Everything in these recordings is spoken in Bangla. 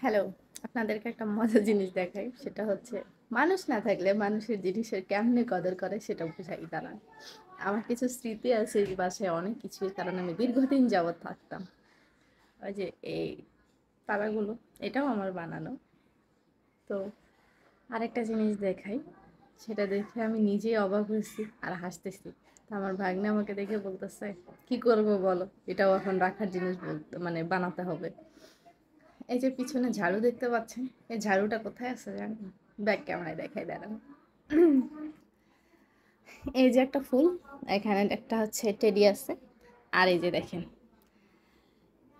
হ্যালো, আপনাদেরকে একটা মজার জিনিস দেখাই। সেটা হচ্ছে মানুষ না থাকলে মানুষের জিনিসের কেমনে কদর করে সেটা বুঝাই দাঁড়ায়। আমার কিছু স্মৃতি আছে এই বাসায় অনেক কিছুর কারণে আমি দীর্ঘদিন যাবৎ থাকতাম। ওই যে এই তারাগুলো, এটাও আমার বানানো। তো আরেকটা জিনিস দেখাই, সেটা দেখে আমি নিজেই অবাক হয়েছি আর হাসতেছি। তো আমার ভাগ্নে আমাকে দেখে বলতেছে, কি করব বলো, এটাও এখন রাখার জিনিস বলতে মানে বানাতে হবে। এই যে পিছনে ঝাড়ু দেখতে পাচ্ছেন, এই ঝাড়ুটা কোথায় আছে জানেন? ব্যাক ক্যামেরায় দেখাই দাঁড়ান। এই যে একটা ফুল, এখানে একটা হচ্ছে টেডি আছে। আর এই যে দেখেন,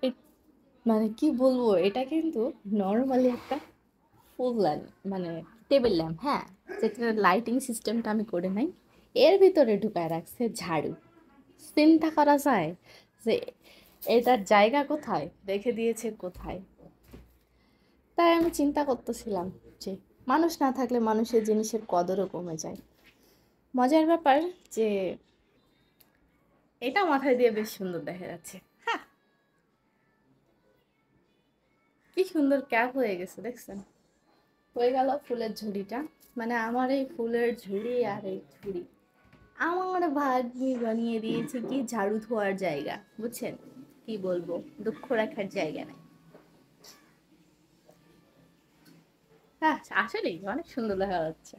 এ- মানে কি বলবো, এটা কিন্তু নর্মালি একটা ফুল ল্যাম্প, মানে টেবিল ল্যাম্প, হ্যাঁ, যেটা লাইটিং সিস্টেমটা আমি করে নাই। এর ভিতরে ঢুকায় রাখছে ঝাড়ু। চিন্তা করা যায় যে এটার জায়গা কোথায়, রেখে দিয়েছে কোথায়। তাই আমি চিন্তা করতেছিলাম যে মানুষ না থাকলে মানুষের জিনিসের কদরও কমে যায়। মজার ব্যাপার যে এটা মাথায় দিয়ে বেশ সুন্দর দেখা যাচ্ছে। হ্যাঁ, কি সুন্দর ক্যাপ হয়ে গেছে দেখছেন। হয়ে গেল ফুলের ঝুড়িটা। মানে আমার এই ফুলের ঝুড়ি আর এই ঝুড়ি আমার ভাগ্নি বানিয়ে দিয়েছে কি ঝাড়ু ধোয়ার জায়গা, বুঝছেন? কি বলবো, দুঃখ রাখার জায়গা নেই। হ্যাঁ, আসলেই অনেক সুন্দর দেখা যাচ্ছে।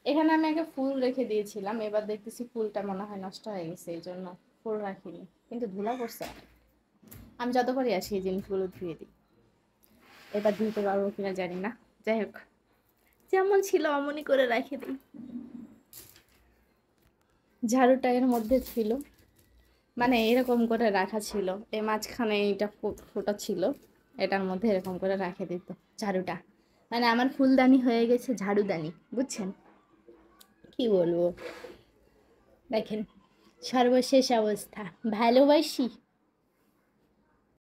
এখানে আমি আগে ফুল রেখে দিয়েছিলাম, এবার দেখতেছি ফুলটা মনে হয় নষ্ট হয়ে গেছে, এই জন্য ফুল রাখিনি। কিন্তু ধুলা পড়ছে অনেক। আমি যতবারই আসি এই জিনিসগুলো ধুয়ে দিই। এবার ধুতে পারবো কিনা জানি না। যাই হোক, যেমন ছিল অমনই করে রেখে দিই। ঝাড়ুটা এর মধ্যে ছিল, মানে এরকম করে রাখা ছিল। এই মাঝখানে এইটা ফোটা ছিল, এটার মধ্যে এরকম করে রেখে দিত ঝাড়ুটা। মানে আমার ফুলদানি হয়ে গেছে ঝাড়ুদানি, বুঝছেন? কি বলবো, দেখেন সর্বশেষ অবস্থা। ভালোবাসি